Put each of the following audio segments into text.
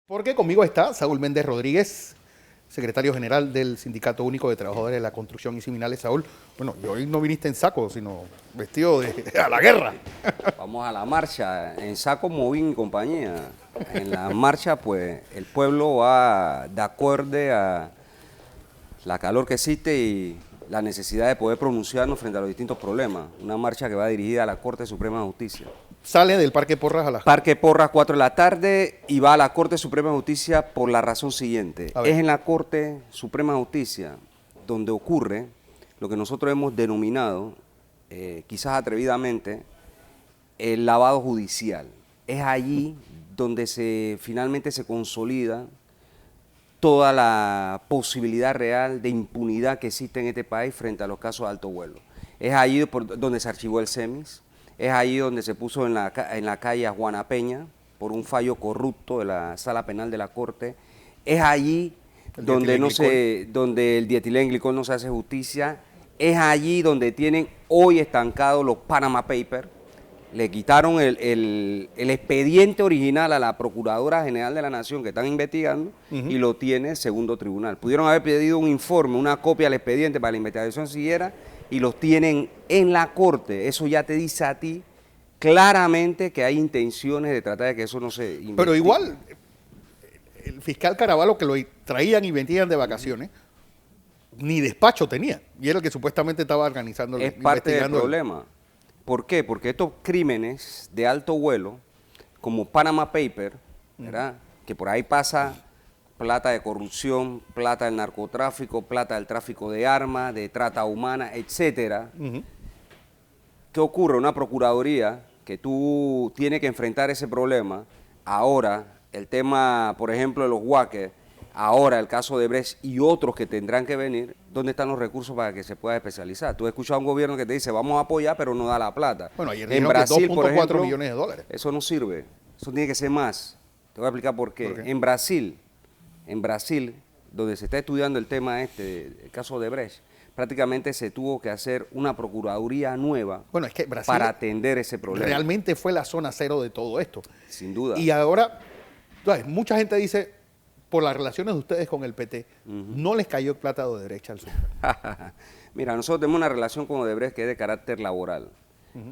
Porque conmigo está Saúl Méndez Rodríguez, secretario general del Sindicato Único de Trabajadores de la Construcción y Similares. Saúl, bueno, y hoy no viniste en saco, sino vestido a la guerra. Vamos a la marcha, en saco, Movín y compañía. En la marcha, pues, el pueblo va de acuerdo a la calor que existe y la necesidad de poder pronunciarnos frente a los distintos problemas. Una marcha que va dirigida a la Corte Suprema de Justicia. Sale del Parque Porras a las... Parque Porras, 4 de la tarde, y va a la Corte Suprema de Justicia por la razón siguiente. Es en la Corte Suprema de Justicia donde ocurre lo que nosotros hemos denominado, quizás atrevidamente, el lavado judicial. Es allí donde finalmente se consolida toda la posibilidad real de impunidad que existe en este país frente a los casos de alto vuelo. Es allí donde se archivó el SEMIS, es allí donde se puso en la calle a Juana Peña por un fallo corrupto de la Sala Penal de la Corte, es allí donde el dietilenglicol no se hace justicia, es allí donde tienen hoy estancados los Panama Papers. Le quitaron el expediente original a la Procuradora General de la Nación que están investigando y lo tiene el segundo tribunal. Pudieron haber pedido un informe, una copia del expediente para la investigación siguiera y los tienen en la Corte. Eso ya te dice a ti claramente que hay intenciones de tratar de que eso no se investigue. Pero igual, el fiscal Caraballo, que lo traían y vendían de vacaciones, ni despacho tenía. Y era el que supuestamente estaba organizando, es parte del problema. ¿Por qué? Porque estos crímenes de alto vuelo, como Panama Paper, ¿verdad? Que por ahí pasa plata de corrupción, plata del narcotráfico, plata del tráfico de armas, de trata humana, etcétera. ¿Qué ocurre? Una procuraduría que tú tienes que enfrentar ese problema. Ahora, el tema, por ejemplo, de los Wacker, ahora el caso de Brecht y otros que tendrán que venir, ¿dónde están los recursos para que se pueda especializar? Tú has escuchado a un gobierno que te dice, vamos a apoyar, pero no da la plata. Bueno, ayer en Brasil, que 2.4 millones de dólares. Eso no sirve, eso tiene que ser más. Te voy a explicar por qué. En Brasil, donde se está estudiando el tema el caso de Brecht, prácticamente se tuvo que hacer una procuraduría nueva para atender ese problema. Realmente fue la zona cero de todo esto. Sin duda. Y ahora, mucha gente dice, por las relaciones de ustedes con el PT, no les cayó plata de derecha al sur. Mira, nosotros tenemos una relación con Odebrecht que es de carácter laboral.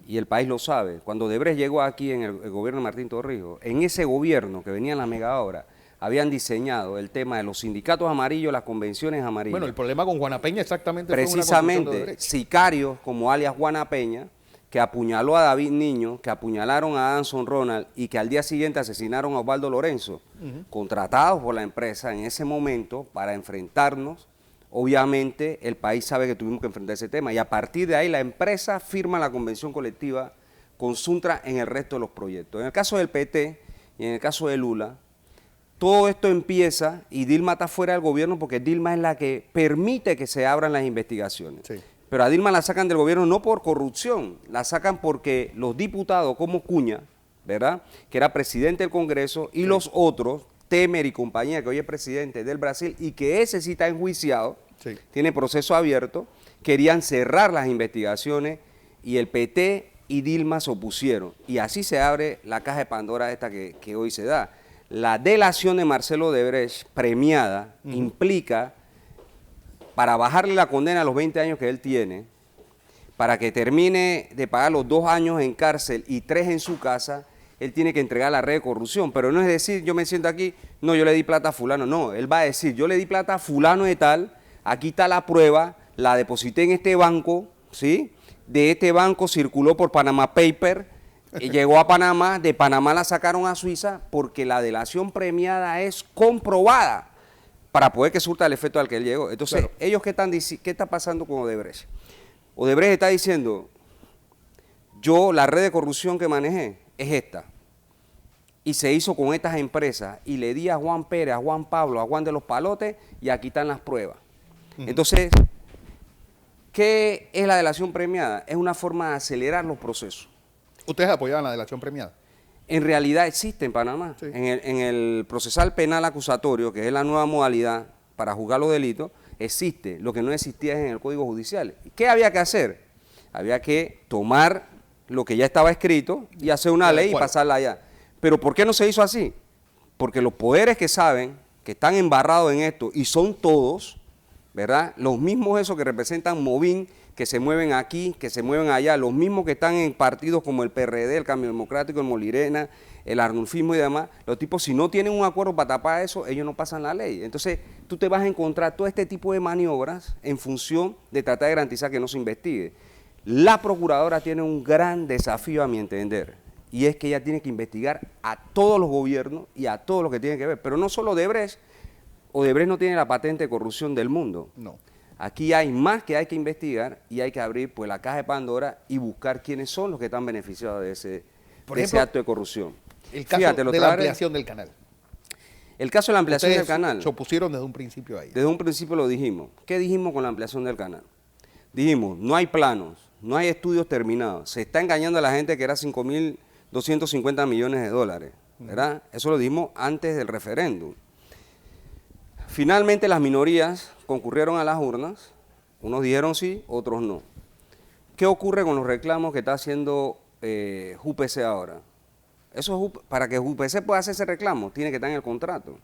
Y el país lo sabe. Cuando Odebrecht llegó aquí en el gobierno de Martín Torrijos, en ese gobierno que venía en las megaobras, habían diseñado el tema de los sindicatos amarillos, las convenciones amarillas. Bueno, el problema con Juana Peña exactamente precisamente sicarios como alias Juana Peña, que apuñaló a David Niño, que apuñalaron a Anson Ronald y que al día siguiente asesinaron a Osvaldo Lorenzo, contratados por la empresa en ese momento para enfrentarnos. Obviamente el país sabe que tuvimos que enfrentar ese tema y a partir de ahí la empresa firma la convención colectiva con Suntra en el resto de los proyectos. En el caso del PT y en el caso de Lula, todo esto empieza y Dilma está fuera del gobierno porque Dilma es la que permite que se abran las investigaciones. Sí. Pero a Dilma la sacan del gobierno no por corrupción, la sacan porque los diputados como Cuña, ¿verdad?, que era presidente del Congreso, y los otros, Temer y compañía, que hoy es presidente del Brasil y que ese sí está enjuiciado, tiene proceso abierto, querían cerrar las investigaciones y el PT y Dilma se opusieron. Y así se abre la caja de Pandora esta que hoy se da. La delación de Marcelo Odebrecht premiada implica, para bajarle la condena a los 20 años que él tiene, para que termine de pagar los 2 años en cárcel y 3 en su casa, él tiene que entregar la red de corrupción. Pero no es decir, yo me siento aquí, no, yo le di plata a fulano. No, él va a decir, yo le di plata a fulano de tal, aquí está la prueba, la deposité en este banco, ¿sí? De este banco circuló por Panama Paper, llegó a Panamá, de Panamá la sacaron a Suiza porque la delación premiada es comprobada para poder que surta el efecto al que él llegó. Entonces, ellos ¿qué está pasando con Odebrecht? Odebrecht está diciendo, yo la red de corrupción que manejé es esta, y se hizo con estas empresas, y le di a Juan Pérez, a Juan Pablo, a Juan de los Palotes, y aquí están las pruebas. Entonces, ¿qué es la delación premiada? Es una forma de acelerar los procesos. ¿Ustedes apoyaban la delación premiada? En realidad existe en Panamá. Sí. En el procesal penal acusatorio, que es la nueva modalidad para juzgar los delitos, existe. Lo que no existía es en el Código Judicial. ¿Qué había que hacer? Había que tomar lo que ya estaba escrito y hacer una ley y pasarla allá. Pero ¿por qué no se hizo así? porque los poderes que saben, que están embarrados en esto, y son todos, ¿verdad? Los mismos esos que representan Movín, que se mueven aquí, que se mueven allá, los mismos que están en partidos como el PRD, el Cambio Democrático, el Molirena, el Arnulfismo y demás, los tipos, si no tienen un acuerdo para tapar eso, ellos no pasan la ley. Entonces, tú te vas a encontrar todo este tipo de maniobras en función de tratar de garantizar que no se investigue. La procuradora tiene un gran desafío, a mi entender, y es que ella tiene que investigar a todos los gobiernos y a todos los que tienen que ver, pero no solo Odebrecht. Odebrecht no tiene la patente de corrupción del mundo. No. Aquí hay más que hay que investigar y hay que abrir pues la caja de Pandora y buscar quiénes son los que están beneficiados de ese acto de corrupción. El caso Fíjate, de la ampliación del canal. El caso de la ampliación Ustedes del canal. se opusieron desde un principio ahí. Desde un principio lo dijimos. ¿Qué dijimos con la ampliación del canal? Dijimos, no hay planos, no hay estudios terminados. Se está engañando a la gente que era 5.250 millones de dólares, ¿verdad? Eso lo dijimos antes del referéndum. Finalmente las minorías concurrieron a las urnas, unos dijeron sí, otros no. ¿Qué ocurre con los reclamos que está haciendo JUPC ahora? Para que JUPC pueda hacer ese reclamo, tiene que estar en el contrato,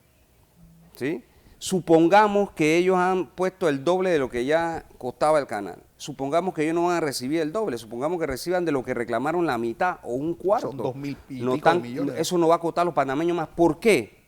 ¿sí? Supongamos que ellos han puesto el doble de lo que ya costaba el canal. Supongamos que ellos no van a recibir el doble, supongamos que reciban de lo que reclamaron la mitad o un cuarto. Son 2.000 y no pico de millones. Eso no va a costar a los panameños más. ¿Por qué?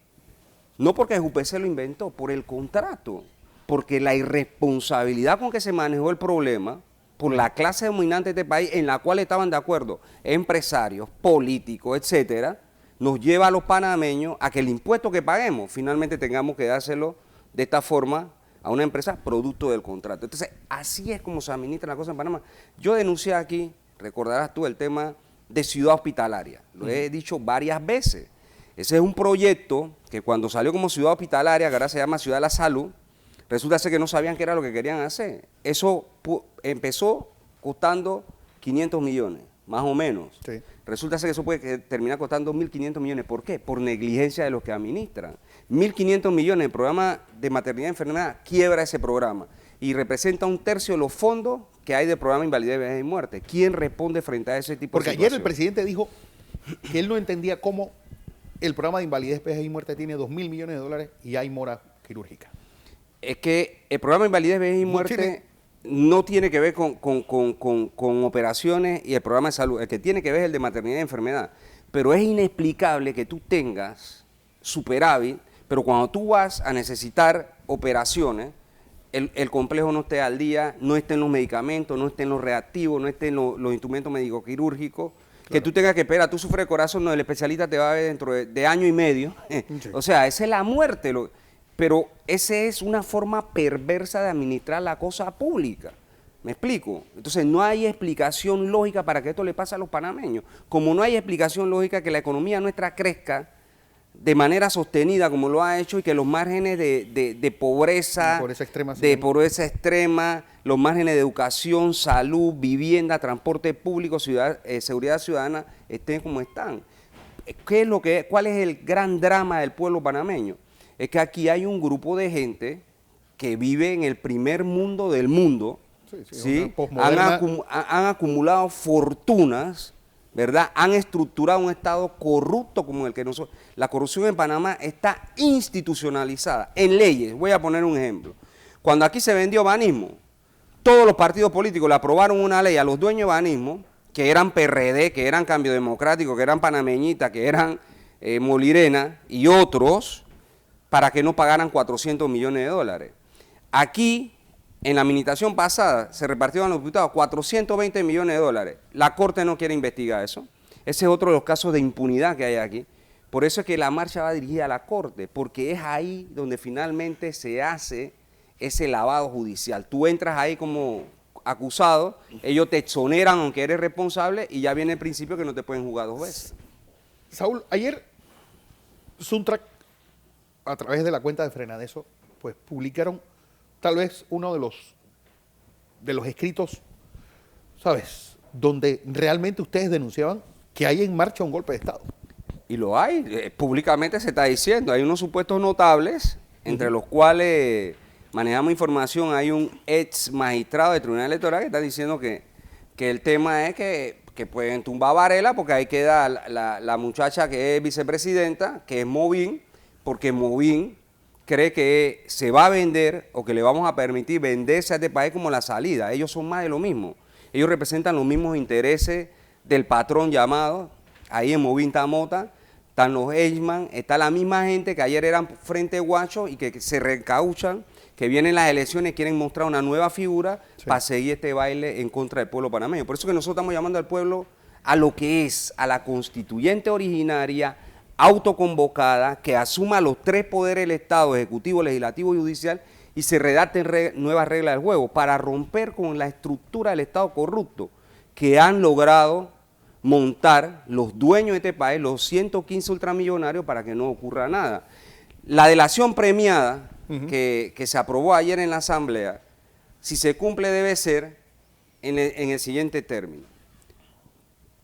No porque JUPC lo inventó, por el contrato. Porque la irresponsabilidad con que se manejó el problema por la clase dominante de este país, en la cual estaban de acuerdo empresarios, políticos, etcétera, nos lleva a los panameños a que el impuesto que paguemos finalmente tengamos que dárselo de esta forma a una empresa producto del contrato. Entonces, así es como se administra la cosa en Panamá. Yo denuncié aquí, recordarás tú, el tema de ciudad hospitalaria. Lo he dicho varias veces. Ese es un proyecto que cuando salió como ciudad hospitalaria, que ahora se llama Ciudad de la Salud, resulta ser que no sabían qué era lo que querían hacer. Eso empezó costando 500 millones, más o menos. Sí. Resulta ser que eso puede terminar costando 1.500 millones. ¿Por qué? Por negligencia de los que administran. 1.500 millones, el programa de maternidad y enfermedad quiebra ese programa y representa 1/3 de los fondos que hay del programa de invalidez, vejez y muerte. ¿Quién responde frente a ese tipo Porque de ayer situación? el presidente dijo que él no entendía cómo el programa de invalidez, vejez y muerte tiene 2.000 millones de dólares y hay mora quirúrgica. Es que el programa de invalidez, vejez y muerte no tiene que ver con operaciones y el programa de salud. El que tiene que ver es el de maternidad y enfermedad. Pero es inexplicable que tú tengas superávit, pero cuando tú vas a necesitar operaciones, el complejo no esté al día, no estén los medicamentos, no estén los reactivos, no estén los instrumentos médico-quirúrgicos. Claro. Que tú tengas que esperar, tú sufres de corazón, no, el especialista te va a ver dentro de año y medio. Sí. O sea, esa es la muerte. Pero esa es una forma perversa de administrar la cosa pública. ¿Me explico? Entonces no hay explicación lógica para que esto le pase a los panameños. Como no hay explicación lógica que la economía nuestra crezca de manera sostenida como lo ha hecho y que los márgenes de pobreza, pobreza extrema, los márgenes de educación, salud, vivienda, transporte público, seguridad ciudadana estén como están. ¿Cuál es el gran drama del pueblo panameño? Es que aquí hay un grupo de gente que vive en el primer mundo del mundo, ¿sí? Han acumulado fortunas, ¿verdad? Han estructurado un Estado corrupto como el que nosotros. La corrupción en Panamá está institucionalizada en leyes. Voy a poner un ejemplo. Cuando aquí se vendió Banismo, todos los partidos políticos le aprobaron una ley a los dueños de Banismo, que eran PRD, que eran Cambio Democrático, que eran Panameñita, que eran Molirena y otros, para que no pagaran 400 millones de dólares. Aquí, en la administración pasada, se repartieron a los diputados 420 millones de dólares. La Corte no quiere investigar eso. Ese es otro de los casos de impunidad que hay aquí. Por eso es que la marcha va dirigida a la Corte, porque es ahí donde finalmente se hace ese lavado judicial. Tú entras ahí como acusado, ellos te exoneran aunque eres responsable y ya viene el principio que no te pueden juzgar 2 veces. Saúl, ayer Suntrack, a través de la cuenta de Frenadeso, pues publicaron tal vez uno de los escritos, ¿sabes?, donde realmente ustedes denunciaban que hay en marcha un golpe de Estado. Y lo hay, públicamente se está diciendo, hay unos supuestos notables, entre los cuales manejamos información, hay un ex magistrado del Tribunal Electoral que está diciendo que el tema es que pueden tumbar Varela porque ahí queda la muchacha que es vicepresidenta, que es Movín, porque Movín cree que se va a vender o que le vamos a permitir venderse a este país como la salida. Ellos son más de lo mismo. Ellos representan los mismos intereses del patrón llamado, ahí en Movín Tamota, están los Eichmann, está la misma gente que ayer eran Frente Guacho y que se recauchan, que vienen las elecciones, quieren mostrar una nueva figura para seguir este baile en contra del pueblo panameño. Por eso que nosotros estamos llamando al pueblo a lo que es, a la constituyente originaria, autoconvocada, que asuma los tres poderes del Estado, ejecutivo, legislativo y judicial, y se redacten nuevas reglas del juego para romper con la estructura del Estado corrupto que han logrado montar los dueños de este país, los 115 ultramillonarios, para que no ocurra nada. La delación premiada que se aprobó ayer en la Asamblea, si se cumple debe ser en el siguiente término.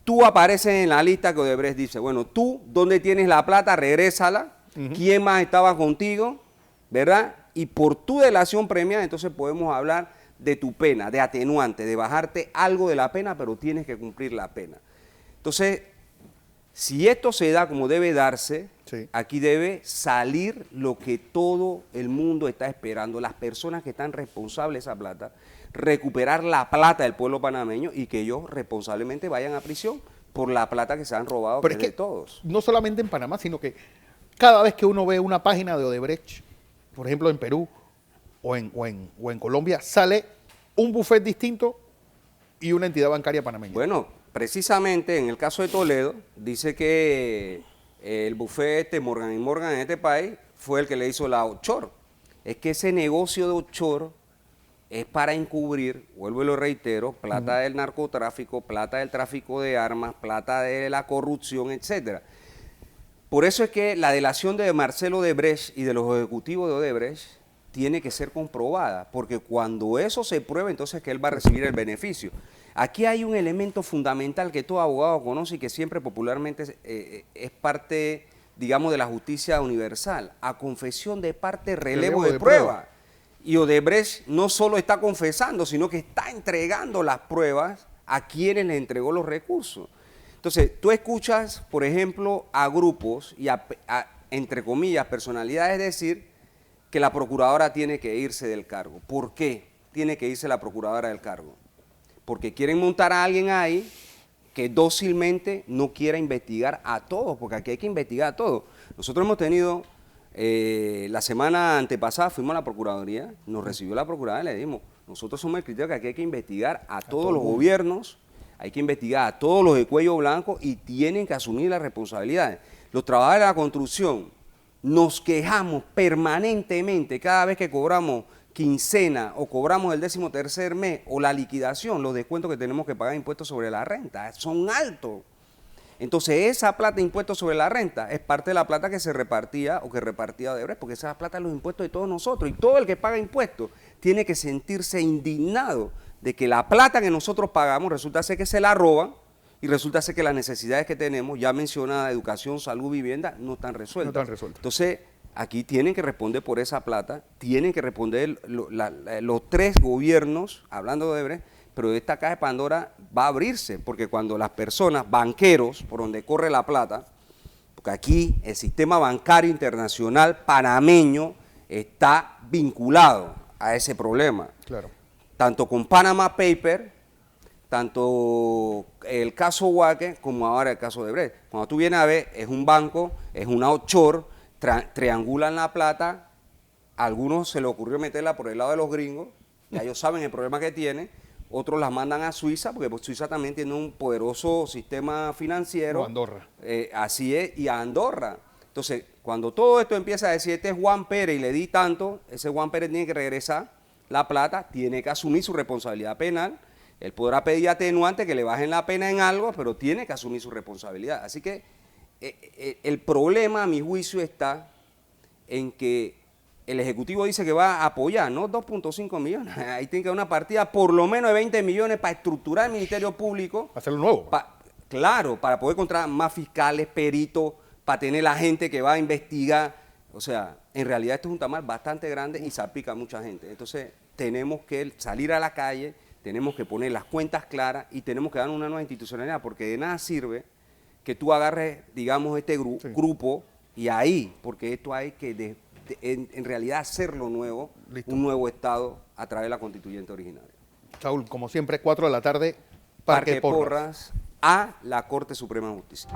Tú apareces en la lista que Odebrecht dice, bueno, tú, ¿dónde tienes la plata? Regrésala. ¿Quién más estaba contigo? ¿Verdad? Y por tu delación premiada, entonces podemos hablar de tu pena, de atenuante, de bajarte algo de la pena, pero tienes que cumplir la pena. Entonces, si esto se da como debe darse, aquí debe salir lo que todo el mundo está esperando, las personas que están responsables de esa plata, recuperar la plata del pueblo panameño y que ellos responsablemente vayan a prisión por la plata que se han robado, pero es que de todos. No solamente en Panamá, sino que cada vez que uno ve una página de Odebrecht, por ejemplo en Perú o en Colombia, sale un bufete distinto y una entidad bancaria panameña. Bueno, precisamente en el caso de Toledo, dice que el bufete Morgan y Morgan en este país fue el que le hizo la offshore. Es que ese negocio de offshore es para encubrir, vuelvo y lo reitero, plata del narcotráfico, plata del tráfico de armas, plata de la corrupción, etcétera. Por eso es que la delación de Marcelo Odebrecht y de los ejecutivos de Odebrecht tiene que ser comprobada, porque cuando eso se pruebe, entonces es que él va a recibir el beneficio. Aquí hay un elemento fundamental que todo abogado conoce y que siempre popularmente es parte, digamos, de la justicia universal. A confesión de parte, relevo de prueba. Y Odebrecht no solo está confesando, sino que está entregando las pruebas a quienes le entregó los recursos. Entonces, tú escuchas, por ejemplo, a grupos y entre comillas, personalidades decir que la procuradora tiene que irse del cargo. ¿Por qué tiene que irse la procuradora del cargo? Porque quieren montar a alguien ahí que dócilmente no quiera investigar a todos, porque aquí hay que investigar a todos. Nosotros hemos tenido, la semana antepasada fuimos a la Procuraduría, nos recibió la Procuraduría y le dijimos, nosotros somos el criterio que aquí hay que investigar a todos los gobiernos, hay que investigar a todos los de cuello blanco y tienen que asumir las responsabilidades. Los trabajadores de la construcción nos quejamos permanentemente cada vez que cobramos quincena o cobramos el 13º mes o la liquidación, los descuentos que tenemos que pagar impuestos sobre la renta son altos. Entonces esa plata de impuestos sobre la renta es parte de la plata que se repartía o que repartía Odebrecht, porque esa plata es los impuestos de todos nosotros y todo el que paga impuestos tiene que sentirse indignado de que la plata que nosotros pagamos resulta ser que se la roban y resulta ser que las necesidades que tenemos, ya mencionadas, educación, salud, vivienda, no están resueltas. No están resueltas. Entonces, aquí tienen que responder por esa plata, tienen que responder los tres gobiernos, hablando de Odebrecht, pero esta caja de Pandora va a abrirse, porque cuando las personas, banqueros, por donde corre la plata, porque aquí el sistema bancario internacional panameño está vinculado a ese problema. Claro. Tanto con Panama Paper, tanto el caso Huaque como ahora el caso de Odebrecht. Cuando tú vienes a ver, es un banco, es una offshore, triangulan la plata, a algunos se le ocurrió meterla por el lado de los gringos, ya ellos saben el problema que tiene, otros las mandan a Suiza, porque Suiza también tiene un poderoso sistema financiero. O Andorra. Así es, y a Andorra. Entonces, cuando todo esto empieza a decir, este es Juan Pérez y le di tanto, ese Juan Pérez tiene que regresar la plata, tiene que asumir su responsabilidad penal. Él podrá pedir atenuante que le bajen la pena en algo, pero tiene que asumir su responsabilidad. Así que el problema, a mi juicio, está en que el Ejecutivo dice que va a apoyar, no 2.5 millones, ahí tiene que haber una partida por lo menos de 20 millones para estructurar el Ministerio Público. Hacerlo nuevo. Claro, para poder contratar más fiscales, peritos, para tener la gente que va a investigar. O sea, en realidad esto es un tamal bastante grande y salpica a mucha gente. Entonces, tenemos que salir a la calle, tenemos que poner las cuentas claras y tenemos que dar una nueva institucionalidad, porque de nada sirve que tú agarres, digamos, este grupo Y ahí, porque esto hay que en realidad hacerlo nuevo, Listo. un nuevo Estado a través de la constituyente originaria. Saúl, como siempre, 4 de la tarde, Parque Porras. A la Corte Suprema de Justicia.